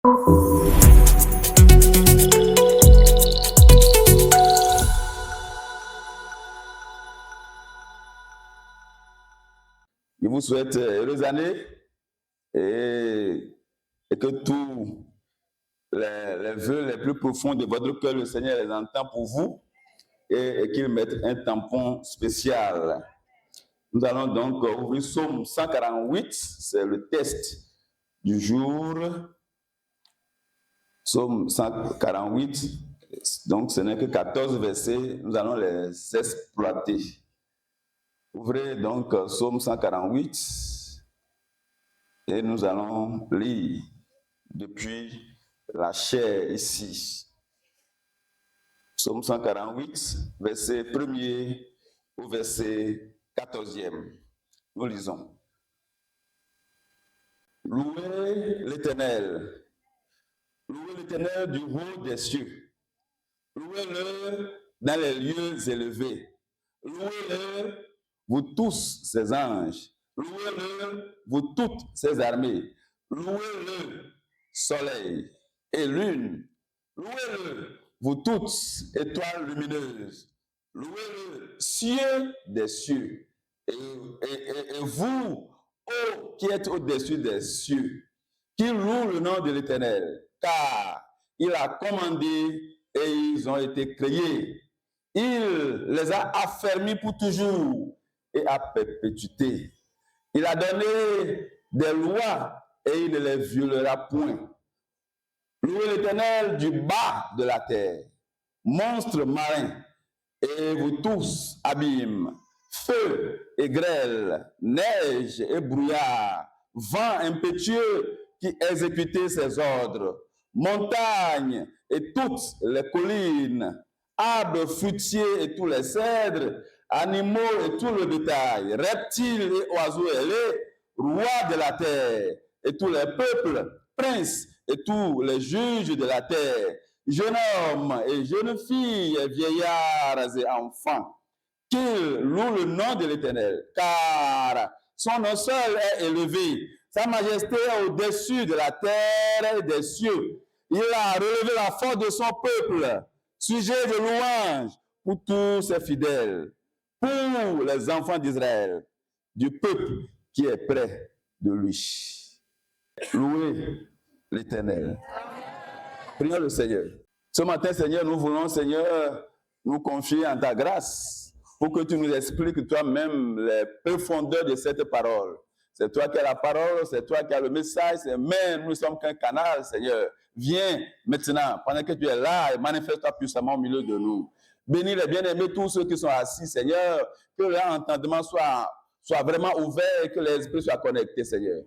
Je vous souhaite heureuse année et que tous les vœux les plus profonds de votre cœur, le Seigneur les entend pour vous et qu'il mette un tampon spécial. Nous allons donc ouvrir Psaume 148, c'est le test du jour. Psaume 148, donc ce n'est que 14 versets, nous allons les exploiter. Ouvrez donc Psaume 148 et nous allons lire depuis la chair ici. Psaume 148, verset 1er au verset 14e. Nous lisons. Louez l'Éternel du haut des cieux. Louez-le dans les lieux élevés. Louez-le, vous tous ses anges. Louez-le, vous toutes ses armées. Louez-le, soleil et lune. Louez-le, vous toutes étoiles lumineuses. Louez-le, cieux des cieux. Et vous, ô qui êtes au-dessus des cieux, qui louent le nom de l'Éternel, car il a commandé et ils ont été créés. Il les a affermis pour toujours et à perpétuité. Il a donné des lois et il ne les violera point. Louez l'Éternel du bas de la terre, monstres marins, et vous tous, abîmes, feu et grêle, neige et brouillard, vent impétueux qui exécutait ses ordres, montagnes et toutes les collines, arbres fruitiers et tous les cèdres, animaux et tout le bétail, reptiles et oiseaux ailés, rois de la terre et tous les peuples, princes et tous les juges de la terre, jeunes hommes et jeunes filles, vieillards et enfants, qu'ils louent le nom de l'Éternel, car son nom seul est élevé. Sa majesté est au-dessus de la terre et des cieux. Il a relevé la force de son peuple, sujet de louange pour tous ses fidèles, pour les enfants d'Israël, du peuple qui est près de lui. Louez l'Éternel. Prions le Seigneur. Ce matin, Seigneur, nous voulons, Seigneur, nous confier en ta grâce pour que tu nous expliques toi-même les profondeurs de cette parole. C'est toi qui as la parole, c'est toi qui as le message, mais nous ne sommes qu'un canal, Seigneur. Viens maintenant, pendant que tu es là, et manifeste-toi puissamment au milieu de nous. Bénis les bien-aimés, tous ceux qui sont assis, Seigneur, que leur entendement soit vraiment ouvert et que l'esprit soit connecté, Seigneur.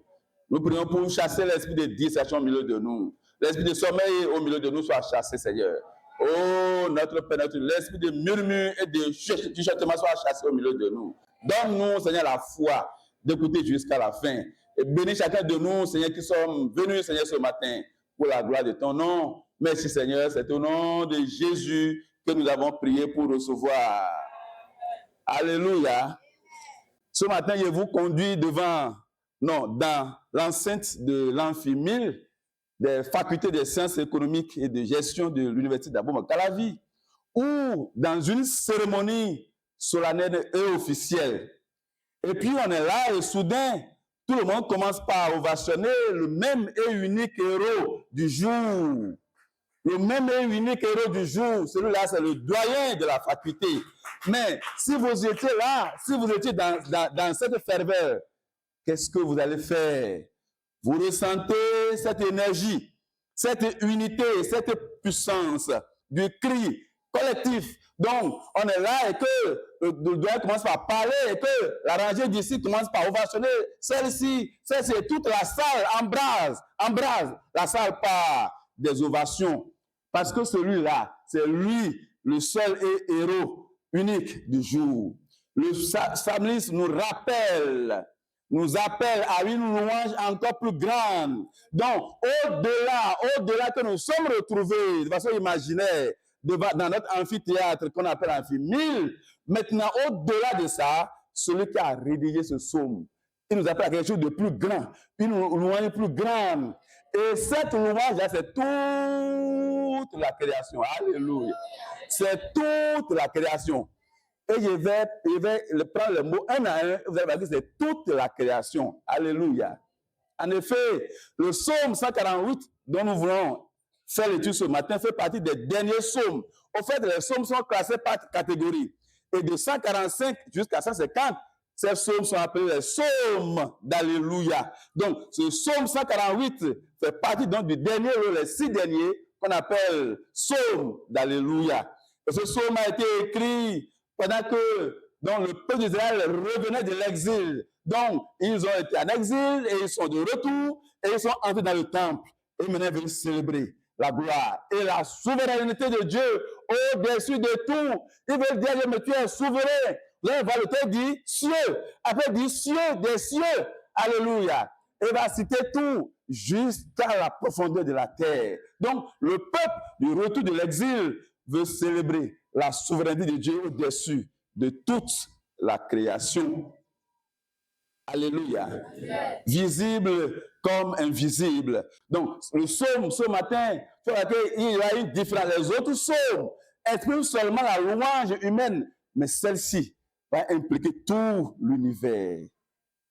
Nous prions pour chasser l'esprit de distraction au milieu de nous. L'esprit de sommeil au milieu de nous soit chassé, Seigneur. Oh, notre Père, l'esprit de murmure et de chuchotement soit chassé au milieu de nous. Donne-nous, Seigneur, la foi d'écouter jusqu'à la fin. Et bénis chacun de nous, Seigneur, qui sommes venus, Seigneur, ce matin, pour la gloire de ton nom. Merci, Seigneur, c'est au nom de Jésus que nous avons prié pour recevoir. Alléluia. Ce matin, je vous conduis dans l'enceinte de l'amphi 1000 des facultés des sciences économiques et de gestion de l'université d'Abomey-Calavi, ou dans une cérémonie solennelle et officielle. Et puis on est là et soudain, tout le monde commence par ovationner le même et unique héros du jour. Le même et unique héros du jour, celui-là, c'est le doyen de la faculté. Mais si vous étiez là, si vous étiez dans cette ferveur, qu'est-ce que vous allez faire? Vous ressentez cette énergie, cette unité, cette puissance du cri collectif. Donc, on est là et que le doyen commence par parler et que la rangée d'ici commence par ovationner. Celle-ci, toute la salle embrase la salle par des ovations. Parce que celui-là, c'est lui le seul héros unique du jour. Le psalmiste nous appelle à une louange encore plus grande. Donc, au-delà que nous sommes retrouvés de façon imaginaire dans notre amphithéâtre qu'on appelle amphi 1000, maintenant, au-delà de ça, celui qui a rédigé ce psaume, il nous appelle à quelque chose de plus grand, une louange plus grande. Et cette louange-là, c'est toute la création. Alléluia. C'est toute la création. Et je vais prendre le mot un à un. Vous allez voir que c'est toute la création. Alléluia. En effet, le psaume 148 dont nous voulons faire l'étude ce matin fait partie des derniers psaumes. Au fait, les psaumes sont classés par catégorie. Et de 145 jusqu'à 150, ces psaumes sont appelés les psaumes d'Alléluia. Donc, ce psaume 148 fait partie donc du dernier, les 6 derniers, qu'on appelle psaume d'Alléluia. Et ce psaume a été écrit pendant que donc, le peuple d'Israël revenait de l'exil. Donc, ils ont été en exil et ils sont de retour et ils sont entrés dans le temple. Et maintenant, ils veulent célébrer la gloire et la souveraineté de Dieu au-dessus de tout. Ils veulent dire, mais tu es souverain. Là, on va le texte dit cieux. Après, il dit cieux, des cieux. Alléluia. Et il va citer tout jusqu'à la profondeur de la terre. Donc, le peuple du retour de l'exil veut célébrer la souveraineté de Dieu au-dessus de toute la création. Alléluia. Visible comme invisible. Donc, le psaume ce matin, il y a une différence. Les autres psaumes expriment seulement la louange humaine, mais celle-ci va impliquer tout l'univers.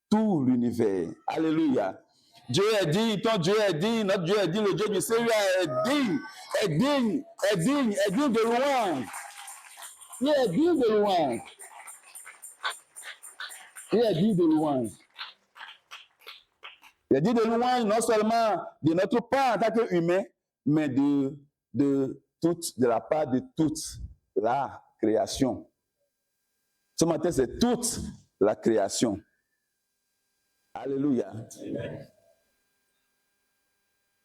Tout l'univers. Alléluia. Dieu est digne, ton Dieu est digne, notre Dieu est digne, le Dieu du Seigneur est digne de louange. Il est digne de louange. Il est digne de louange. Il est digne de louange non seulement de notre part en tant qu'humain, mais de la part de toute la création. Ce matin, c'est toute la création. Alléluia. Amen.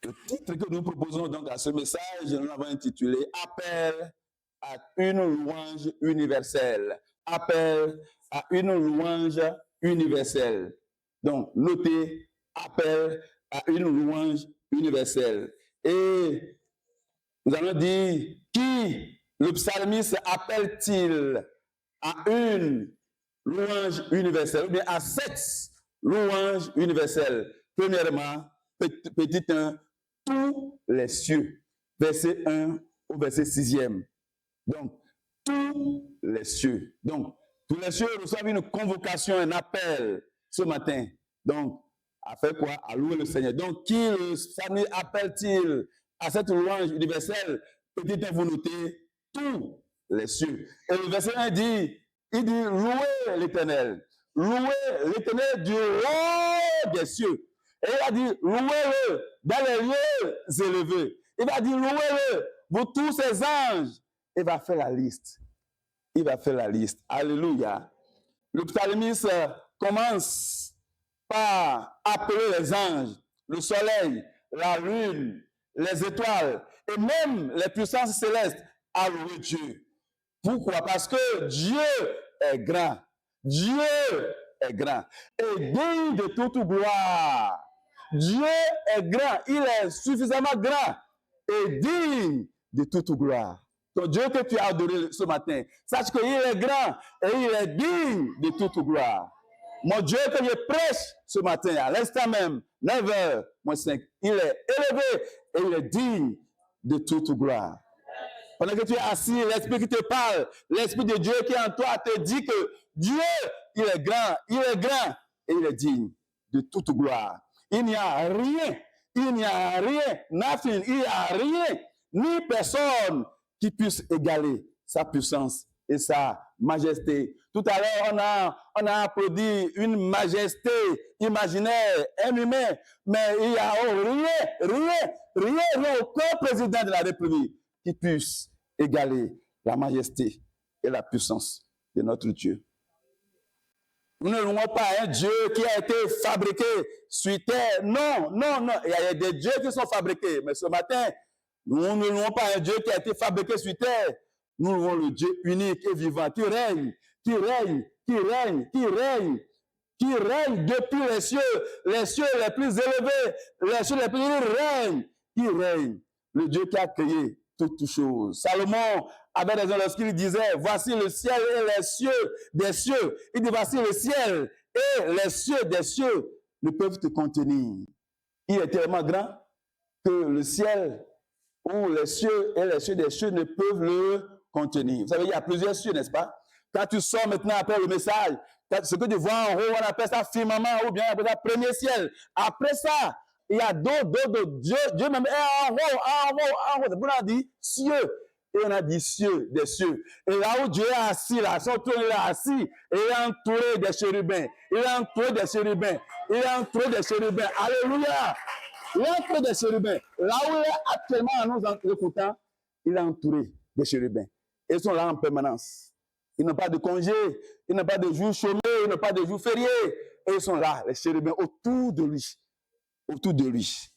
Le titre que nous proposons donc à ce message, nous l'avons intitulé « Appel à une louange universelle ». Appel à une louange universelle. Donc, notez, appel à une louange universelle. Et nous allons dire, qui le psalmiste appelle-t-il à une louange universelle, ou bien à 7 louanges universelles? Premièrement, petit 1, tous les cieux, verset 1 au verset 6e. Donc, tous les cieux. Donc, tous les cieux reçoivent une convocation, un appel ce matin. Donc, à faire quoi? À louer le Seigneur. Donc, qui le psalmiste appelle-t-il à cette louange universelle? Petit 1, vous notez, tous les cieux. Et le verset 1 dit, il dit, louez l'Éternel. Louez l'Éternel du haut des cieux. Et il a dit, louez-le dans les lieux élevés. Il va dire, louez-le, vous tous ces anges. Il va faire la liste. Il va faire la liste. Alléluia. Le psalmiste commence par appeler les anges, le soleil, la lune, les étoiles et même les puissances célestes à louer Dieu. Pourquoi? Parce que Dieu est grand. Dieu est grand et digne de toute gloire. Dieu est grand. Il est suffisamment grand et digne de toute gloire. Ton Dieu que tu as adoré ce matin, sache qu'il est grand et il est digne de toute gloire. Mon Dieu que je prêche ce matin, à l'instant même, 9h-5, il est élevé et il est digne de toute gloire. Pendant que tu es assis, l'Esprit qui te parle, l'Esprit de Dieu qui est en toi te dit que Dieu, il est grand et il est digne de toute gloire. Il n'y a rien, nothing, il n'y a rien, ni personne qui puisse égaler sa puissance et sa majesté. Tout à l'heure, on a applaudi une majesté imaginaire, un humain, mais il n'y a rien, aucun président de la République qui puisse égaler la majesté et la puissance de notre Dieu. Nous ne louons pas un Dieu qui a été fabriqué sur terre. Non. Il y a des dieux qui sont fabriqués. Mais ce matin, nous ne louons pas un Dieu qui a été fabriqué sur terre. Nous louons le Dieu unique et vivant qui règne depuis les cieux les plus élevés, les cieux les plus élevés, qui règne. Le Dieu qui a créé toutes choses. Salomon avait raison lorsqu'il disait, voici le ciel et les cieux des cieux. Il dit, voici le ciel et les cieux des cieux ne peuvent te contenir. Il est tellement grand que le ciel ou les cieux et les cieux des cieux ne peuvent le contenir. Vous savez, il y a plusieurs cieux, n'est-ce pas? Quand tu sors maintenant après le message, ce que tu vois en haut, on appelle ça firmament ou bien on appelle ça premier ciel. Après ça, il y a d'autres. Dieu même est en haut. C'est pour ça qu'on a dit cieux. Et on a dit cieux, des cieux. Et là où Dieu est assis, là, son trône est assis, et il est entouré des chérubins. Il est entouré des chérubins. Il est entouré des chérubins. Alléluia. Il est entouré des chérubins. Là où il est actuellement en nous écoutant, il est entouré des chérubins. Et ils sont là en permanence. Ils n'ont pas de congé, ils n'ont pas de jours chômés, ils n'ont pas de jours fériés. Et ils sont là, les chérubins, autour de lui. Autour de lui.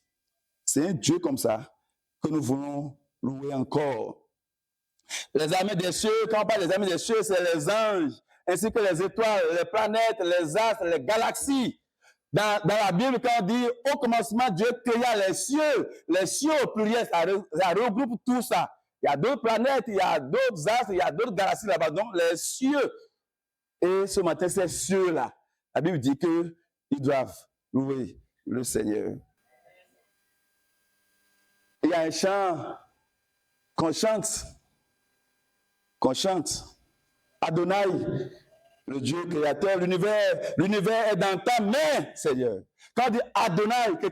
C'est un Dieu comme ça que nous voulons louer encore. Les armées des cieux, quand on parle des armées des cieux, c'est les anges, ainsi que les étoiles, les planètes, les astres, les galaxies. Dans la Bible, quand on dit au commencement, Dieu créa les cieux au pluriel, ça regroupe tout ça. Il y a d'autres planètes, il y a d'autres astres, il y a d'autres galaxies là-bas. Donc, les cieux. Et ce matin, ces cieux-là, la Bible dit qu'ils doivent louer le Seigneur. Il y a un chant qu'on chante. Adonai, le Dieu créateur, l'univers est dans ta main, Seigneur. Quand on dit Adonai, que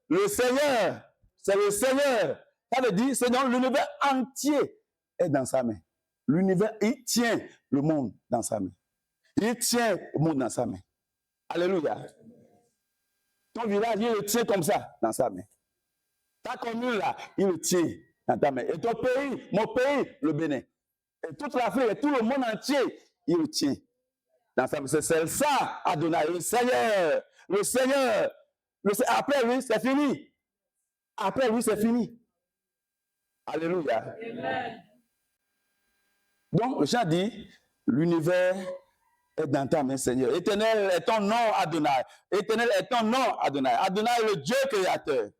le Seigneur, c'est le Seigneur. Ça veut dire, Seigneur, l'univers entier est dans sa main. L'univers, il tient le monde dans sa main. Il tient le monde dans sa main. Alléluia. Ton village, il le tient comme ça, dans sa main. Ta commune, là, il le tient dans ta main. Et ton pays, mon pays, le Bénin. Et toute l'Afrique et tout le monde entier, il le tient dans sa main. C'est ça, Adonai, le Seigneur. Le Seigneur. Après lui, c'est fini. Après lui, c'est fini. Alléluia. Amen. Donc, le chant dit, l'univers est dans ta main, Seigneur. Éternel est ton nom, Adonai. Éternel est ton nom, Adonai. Adonai est le Dieu créateur.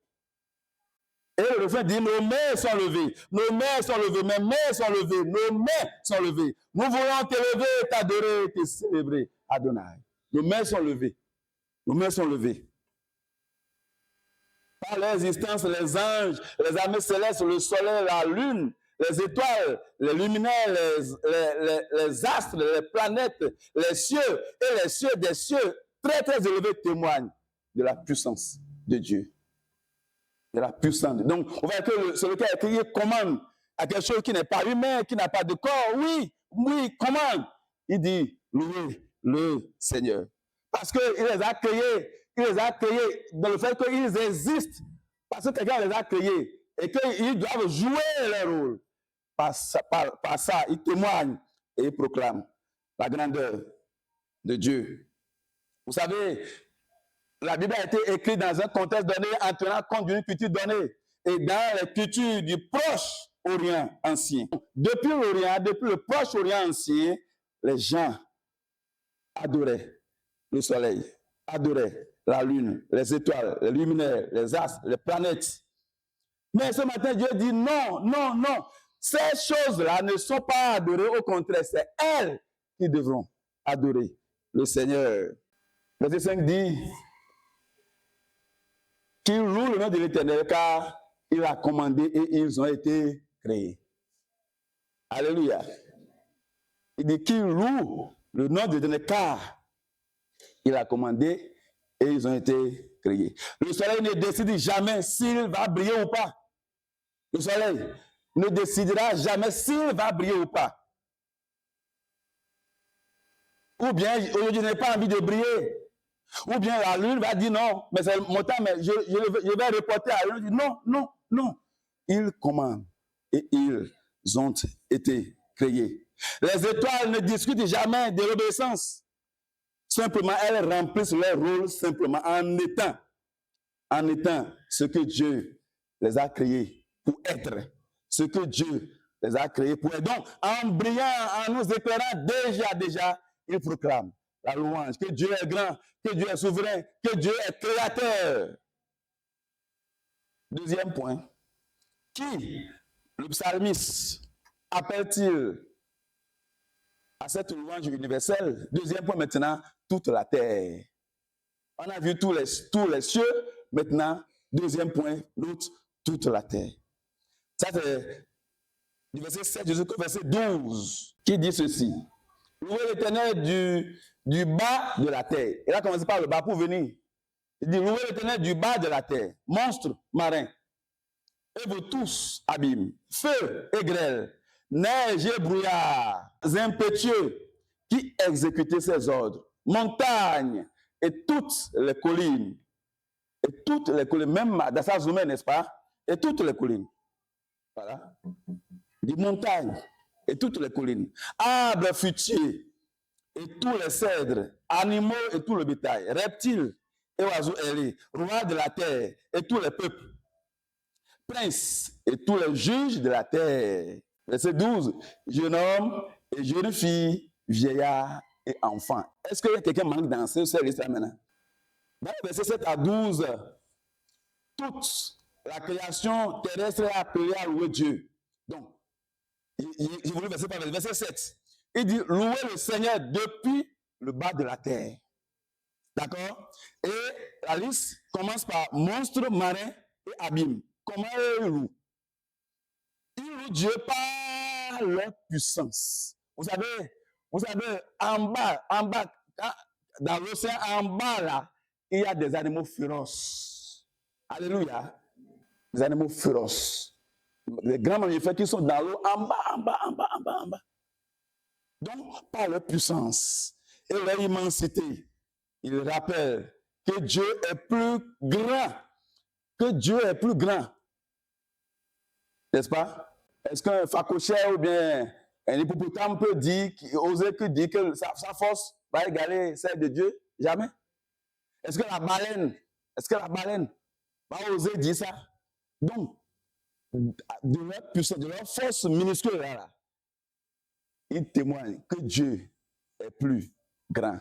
Et le refrain dit, nos mains sont levées, mes mains sont levées. Nous voulons t'élever, t'adorer, te célébrer, Adonai. Nos mains sont levées. Par leur existence, les anges, les armées célestes, le soleil, la lune, les étoiles, les luminaires, les astres, les planètes, les cieux et les cieux des cieux, très très élevés, témoignent de la puissance de Dieu. De la puissance. Donc, on voit que celui qui a écrit commande à quelque chose qui n'est pas humain, qui n'a pas de corps. Oui, commande. Il dit, louez le Seigneur. Parce qu'il les a créés dans le fait qu'ils existent. Parce que quelqu'un les a créés et qu'ils doivent jouer leur rôle. Par ça, ils témoignent et ils proclament la grandeur de Dieu. Vous savez, la Bible a été écrite dans un contexte donné, en tenant compte d'une culture donnée, et dans les cultures du Proche-Orient ancien. Depuis le Proche-Orient ancien, les gens adoraient le soleil, adoraient la lune, les étoiles, les luminaires, les astres, les planètes. Mais ce matin, Dieu dit non. Ces choses-là ne sont pas adorées, au contraire, c'est elles qui devront adorer le Seigneur. Verset 5 dit qu'ils louent le nom de l'Éternel car il a commandé et ils ont été créés. Alléluia. Il dit qu'ils louent le nom de l'Éternel car il a commandé et ils ont été créés. Le soleil ne décide jamais s'il va briller ou pas. Le soleil ne décidera jamais s'il va briller ou pas. Ou bien aujourd'hui je n'ai pas envie de briller. Ou bien la lune va dire non, mais c'est mon temps, mais je vais reporter à la lune. Non. Ils commandent et ils ont été créés. Les étoiles ne discutent jamais de l'obéissance. Simplement, elles remplissent leur rôle simplement en étant ce que Dieu les a créés pour être. Ce que Dieu les a créés pour être. Donc, en brillant, en nous éclairant déjà, ils proclament la louange, que Dieu est grand, que Dieu est souverain, que Dieu est créateur. Deuxième point, qui le psalmiste appelle-t-il à cette louange universelle? Deuxième point maintenant, toute la terre. On a vu tous les cieux, maintenant, deuxième point, toute la terre. Ça, c'est du verset 7 jusqu'au verset 12 qui dit ceci. Louez l'Éternel du bas de la terre. Il a commencé par le bas pour venir. Il dit, louez l'Éternel du bas de la terre, monstres marins, et vous tous, abîmes, feu et grêle, neige et brouillard, impétueux, qui exécutez ses ordres, montagnes et toutes les collines, même dans sa zone, n'est-ce pas? Et toutes les collines. Voilà. Des montagnes et toutes les collines, arbres fruitiers et tous les cèdres, animaux et tout le bétail, reptiles et oiseaux ailés, rois de la terre et tous les peuples, princes et tous les juges de la terre. Verset 12, jeune homme et jeune fille, vieillard et enfant. Est-ce que quelqu'un manque dans ce service-là maintenant? Dans le verset 7 à 12, toute la création terrestre est appelée à louer Dieu. Donc, je vous lis verset 7. Il dit, louez le Seigneur depuis le bas de la terre. D'accord? Et la liste commence par monstres marins et abîmes. Comment ils louent? Ils louent Dieu par leur puissance. Vous savez, en bas, dans l'océan, en bas là, il y a des animaux féroces. Alléluia. Des animaux féroces. Les grands mammifères qui sont dans l'eau, en bas. Donc, par leur puissance et leur immensité, ils rappellent que Dieu est plus grand. Que Dieu est plus grand. N'est-ce pas? Est-ce qu'un phacochère ou bien un hippopotame peut dire que sa force va égaler celle de Dieu? Jamais. Est-ce que la baleine va oser dire ça? Donc, de leur puissance, de leur force minuscule là, ils témoignent que Dieu est plus grand.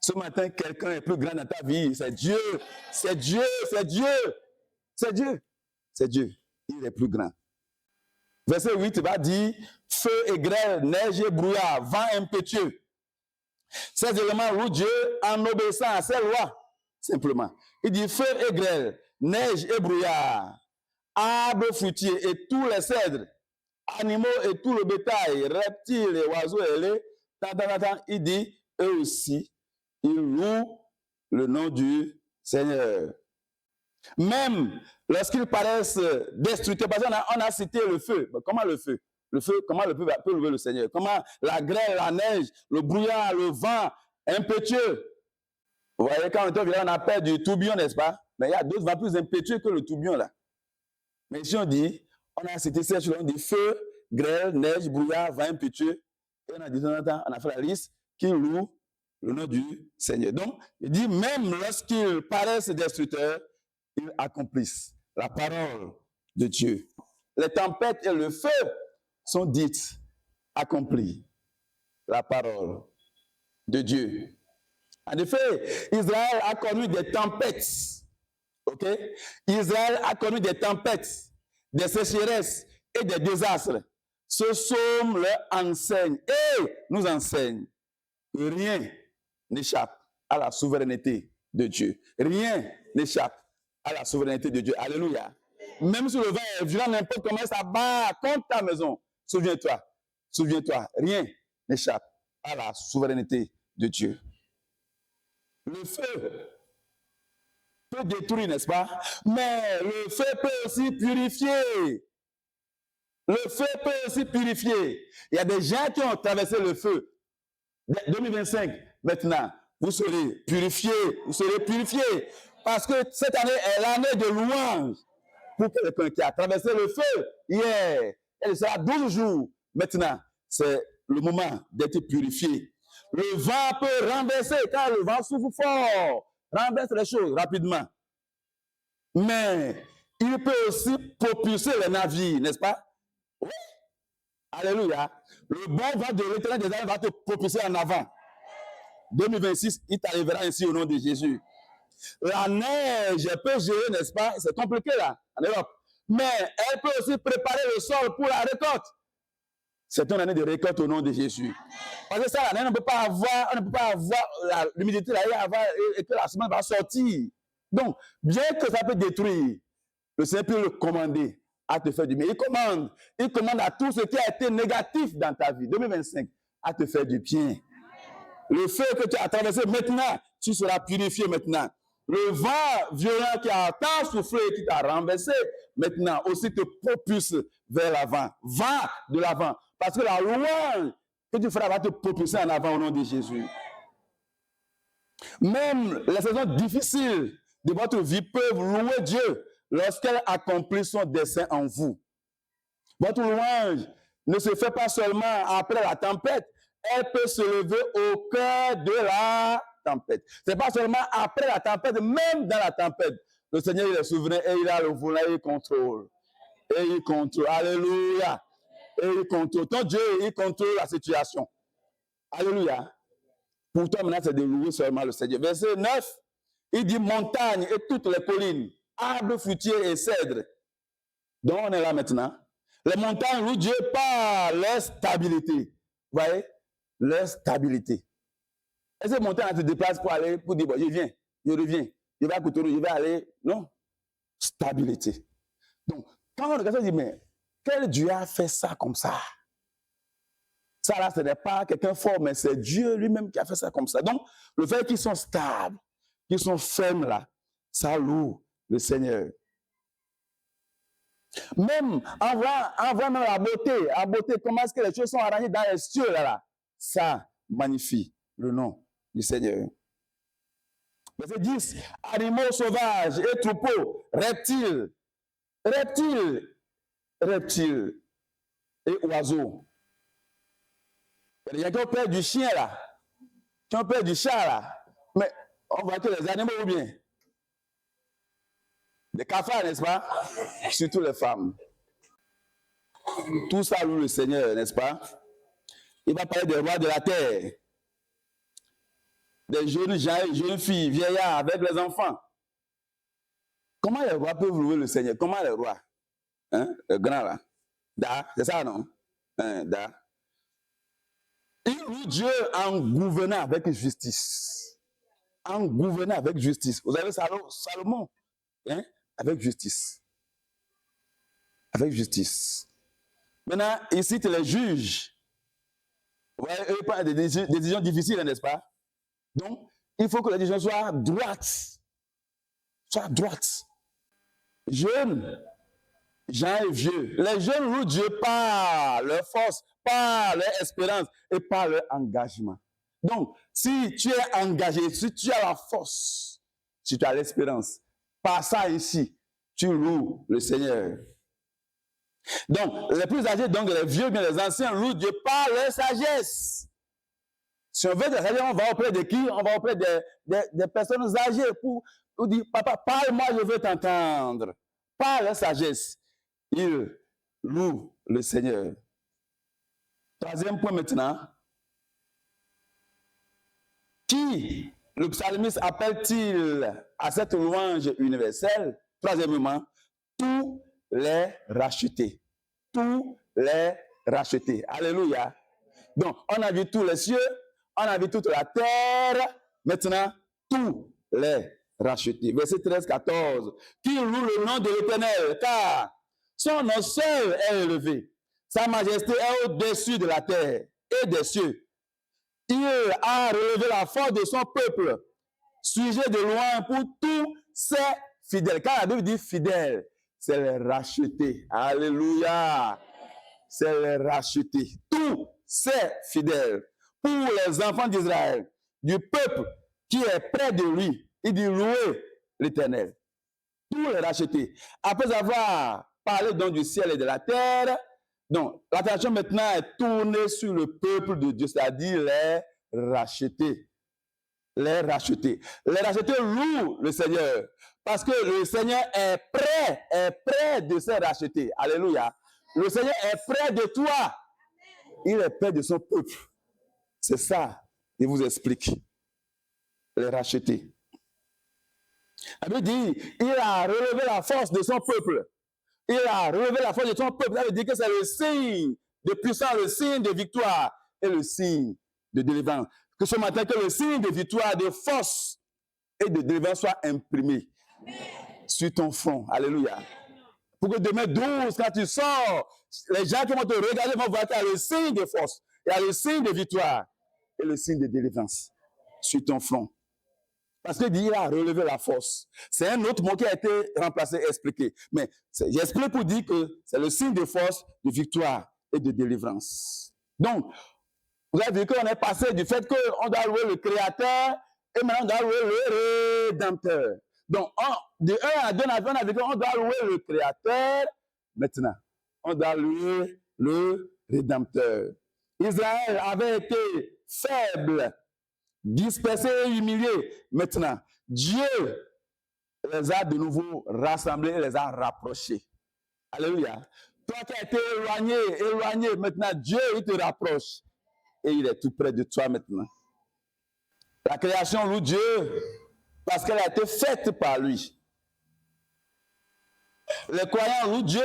Ce matin, quelqu'un est plus grand dans ta vie. C'est Dieu. C'est Dieu. C'est Dieu. C'est Dieu. C'est Dieu. Il est plus grand. Verset 8 va dire feu et grêle, neige et brouillard, vent impétueux. Ces éléments louent Dieu en obéissant à ses lois. Simplement. Il dit feu et grêle, neige et brouillard, arbres fruitiers et tous les cèdres, animaux et tout le bétail, reptiles et oiseaux ailés. Il dit eux aussi, ils louent le nom du Seigneur. Même lorsqu'ils paraissent destructeurs, parce qu'on a cité le feu. Comment le feu? Comment le feu peut louer le Seigneur? Comment la grêle, la neige, le brouillard, le vent impétueux? Vous voyez, quand on appelle du tourbillon, n'est-ce pas? Mais il y a d'autres vents plus impétueux que le tourbillon là. Mais si on dit, on a cité ces choses, on dit feu, grêle, neige, brouillard, vent impétueux. Et on a dit, on a fait la liste qui loue le nom du Seigneur. Donc, il dit, même lorsqu'ils paraissent destructeurs, ils accomplissent la parole de Dieu. Les tempêtes et le feu sont dites accomplies. La parole de Dieu. En effet, Israël a connu des tempêtes. Ok? Israël a connu des tempêtes, des sécheresses et des désastres. Ce psaume leur enseigne et nous enseigne que rien n'échappe à la souveraineté de Dieu. Rien n'échappe à la souveraineté de Dieu. Alléluia. Même si le vent est violent, n'importe comment ça bat contre ta maison. Souviens-toi, rien n'échappe à la souveraineté de Dieu. Le feu peut détruire, n'est-ce pas? Mais le feu peut aussi purifier. Le feu peut aussi purifier. Il y a des gens qui ont traversé le feu. 2025, maintenant, vous serez purifiés. Parce que cette année est l'année de louange pour quelqu'un qui a traversé le feu hier. Elle sera 12 jours. Maintenant, c'est le moment d'être purifié. Le vent peut renverser, car le vent souffle fort, renverse les choses rapidement. Mais il peut aussi propulser les navires, n'est-ce pas? Oui. Alléluia. Le bon vent de l'Éternel des armées va te propulser en avant. 2026, il t'arrivera ainsi au nom de Jésus. La neige peut gérer, n'est-ce pas? C'est compliqué là, en Europe. Mais elle peut aussi préparer le sol pour la récolte. C'est une année de récolte au nom de Jésus. Parce que ça, l'année, on ne peut pas avoir l'humidité là et que la semence va sortir. Donc, bien que ça peut détruire, le Seigneur peut le commander à te faire du bien. Il commande à tout ce qui a été négatif dans ta vie, 2025, à te faire du bien. Le feu que tu as traversé maintenant, tu seras purifié maintenant. Le vent violent qui a tant soufflé et qui t'a renversé, maintenant aussi te propulse vers l'avant. Va de l'avant. Parce que la louange que tu feras va te propulser en avant au nom de Jésus. Même les saisons difficiles de votre vie peuvent louer Dieu lorsqu'elle accomplit son dessein en vous. Votre louange ne se fait pas seulement après la tempête, elle peut se lever au cœur de la tempête. Ce n'est pas seulement après la tempête, même dans la tempête. Le Seigneur il est souverain et il a le volant et il contrôle. Et il contrôle. Alléluia. Et il contrôle. Ton Dieu, il contrôle la situation. Alléluia. Pour toi, maintenant, c'est de louer seulement le Seigneur. Verset 9, il dit montagne et toutes les collines, arbres fruitiers et cèdres. Donc, on est là maintenant. Les montagnes louent Dieu par leur stabilité. Vous voyez? Leur stabilité. Et ces montagnes se déplacent pour aller, pour dire, bon, je viens, je reviens, je vais à Cotonou, je vais aller. Non. Stabilité. Donc, quand on regarde ça, on dit, mais quel Dieu a fait ça comme ça? Ça là, ce n'est pas quelqu'un fort, mais c'est Dieu lui-même qui a fait ça comme ça. Donc, le fait qu'ils sont stables, qu'ils sont fermes là, ça loue le Seigneur. Même en voyant même la beauté, comment est-ce que les choses sont arrangées dans les cieux là, ça magnifie le nom du Seigneur. Verset 10, animaux sauvages et troupeaux, reptiles et oiseaux. Il y a qui ont peur du chien là, qui ont peur du chat là, mais on voit que les animaux ou bien les cafards, n'est-ce pas? Surtout les femmes. Tout ça loue le Seigneur, n'est-ce pas? Il va parler des rois de la terre, des jeunes gens, jeunes filles, vieillards avec les enfants. Comment les rois peuvent louer le Seigneur? Comment les rois? Hein? Le grand là. Da, c'est ça, non? Hein, da. Il loue Dieu en gouvernant avec justice. En gouvernant avec justice. Vous avez Salomon, hein? Avec justice. Avec justice. Maintenant, il cite les juges. Vous voyez, eux parlent des décisions difficiles, n'est-ce pas? Donc, il faut que les décisions soient droites. Soient droites. Jeunes, gens et vieux. Les jeunes louent Dieu par leur force, par leur espérance et par leur engagement. Donc, si tu es engagé, si tu as la force, si tu as l'espérance, par ça ici, tu loues le Seigneur. Donc, les plus âgés, donc les vieux, bien les anciens, louent Dieu par leur sagesse. Si on veut de la sagesse, on va auprès de qui? On va auprès des personnes âgées pour dire, papa, parle-moi, je veux t'entendre. Par leur sagesse, ils louent le Seigneur. Troisième point maintenant. Qui le psalmiste appelle-t-il à cette louange universelle? Troisièmement, tous les rachetés. Tous les rachetés. Alléluia. Donc, on a vu tous les cieux, on a vu toute la terre. Maintenant, tous les rachetés. Verset 13-14. Qui loue le nom de l'Éternel, car son nom seul est élevé. Sa majesté est au-dessus de la terre et des cieux. Il a relevé la force de son peuple, sujet de louange pour tous ses fidèles. Quand la Bible dit fidèles, c'est les rachetés. Alléluia. C'est les rachetés. Tous ses fidèles. Pour les enfants d'Israël, du peuple qui est près de lui, il dit louer l'Éternel. Tous les rachetés. Après avoir parlé donc du ciel et de la terre, donc l'attention maintenant est tournée sur le peuple de Dieu, c'est-à-dire les rachetés. Les rachetés. Les rachetés louent le Seigneur parce que le Seigneur est près de ses rachetés. Alléluia. Le Seigneur est près de toi. Il est près de son peuple. C'est ça, il vous explique. Les rachetés. La Bible dit, il a relevé la force de son peuple. Il a relevé la force de son peuple. Ça veut dire que c'est le signe de puissance, le signe de victoire et le signe de délivrance. Que ce matin, que le signe de victoire, de force et de délivrance soit imprimé sur ton front. Alléluia. Pour que demain 12, quand tu sors, les gens qui vont te regarder vont voir qu'il y a le signe de force, il y a le signe de victoire et le signe de délivrance sur ton front. Parce que Dieu a relevé la force. C'est un autre mot qui a été remplacé, expliqué. Mais j'explique pour dire que c'est le signe de force, de victoire et de délivrance. Donc, vous avez vu qu'on est passé du fait qu'on doit louer le Créateur et maintenant on doit louer le Rédempteur. Donc, de 1 à 2, on a vu qu'on doit louer le Créateur. Maintenant, on doit louer le Rédempteur. Israël avait été faible, dispersé et humilié. Maintenant, Dieu les a de nouveau rassemblés et les a rapprochés. Alléluia. Toi qui as été éloigné, maintenant Dieu il te rapproche et il est tout près de toi maintenant. La création loue Dieu parce qu'elle a été faite par lui. Les croyants louent Dieu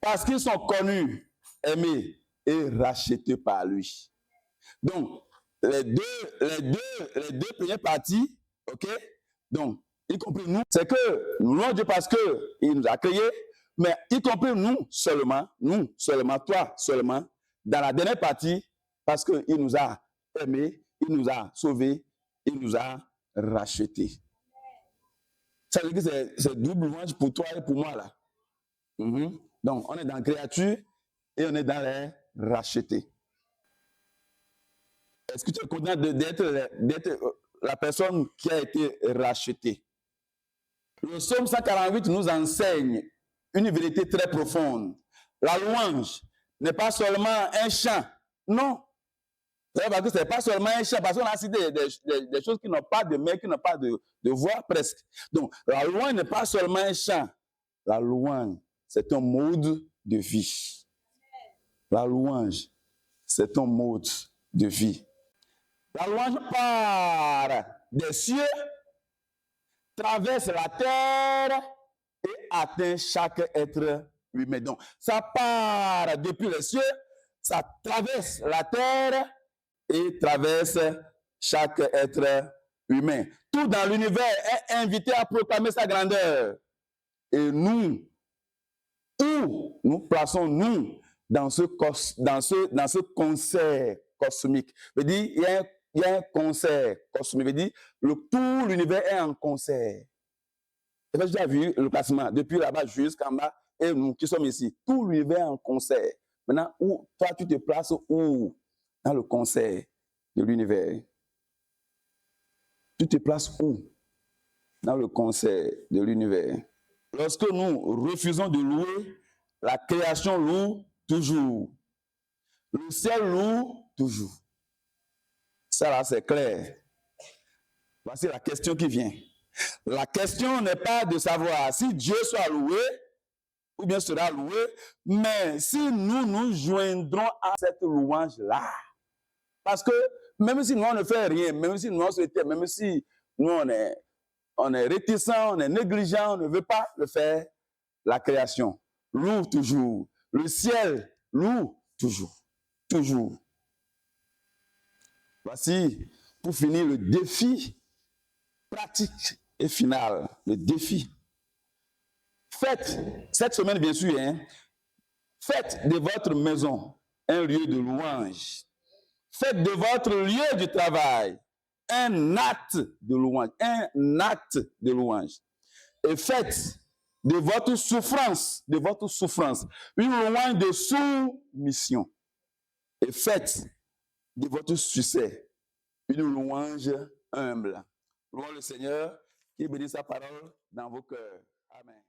parce qu'ils sont connus, aimés et rachetés par lui. Donc, les deux premières parties, ok? Donc, y compris nous, c'est que nous louons Dieu parce qu'il nous a créés, mais y compris nous seulement, toi seulement, dans la dernière partie, parce qu'il nous a aimés, il nous a sauvés, il nous a rachetés. Ça veut dire que c'est double louange pour toi et pour moi là. Donc, on est dans la créature et on est dans les rachetés. Est-ce que tu es content d'être la personne qui a été rachetée? Le psaume 148 nous enseigne une vérité très profonde. La louange n'est pas seulement un chant. Non. Parce que ce n'est pas seulement un chant, parce qu'on a cité des choses qui n'ont pas de main, qui n'ont pas de voix presque. Donc, la louange n'est pas seulement un chant. La louange, c'est un mode de vie. La louange, c'est un mode de vie. La louange part des cieux, traverse la terre et atteint chaque être humain. Donc, ça part depuis les cieux, ça traverse la terre et traverse chaque être humain. Tout dans l'univers est invité à proclamer sa grandeur. Et nous, où nous plaçons-nous dans ce concert cosmique? Je veux dire, il y a un concert cosmique. Je veux dire, tout l'univers est en concert. Et bien, j'ai vu le placement depuis là-bas jusqu'en bas, et nous qui sommes ici, tout l'univers est en concert. Maintenant, toi, tu te places où? Dans le concert de l'univers. Tu te places où? Dans le concert de l'univers. Lorsque nous refusons de louer, la création loue toujours. Le ciel loue toujours. Ça là, c'est clair. Voici la question qui vient. La question n'est pas de savoir si Dieu soit loué ou bien sera loué, mais si nous nous joindrons à cette louange-là. Parce que même si nous on ne fait rien, même si nous on se tait, même si nous on est réticent, on est négligent, on ne veut pas le faire, la création loue toujours. Le ciel loue toujours. Toujours. Voici, pour finir, le défi pratique et final. Le défi. Faites, cette semaine bien sûr, faites de votre maison un lieu de louange. Faites de votre lieu de travail un acte de louange. Un acte de louange. Et faites de votre souffrance, une louange de soumission. Et faites de votre succès une louange humble. Louons le Seigneur qui bénisse sa parole dans vos cœurs. Amen.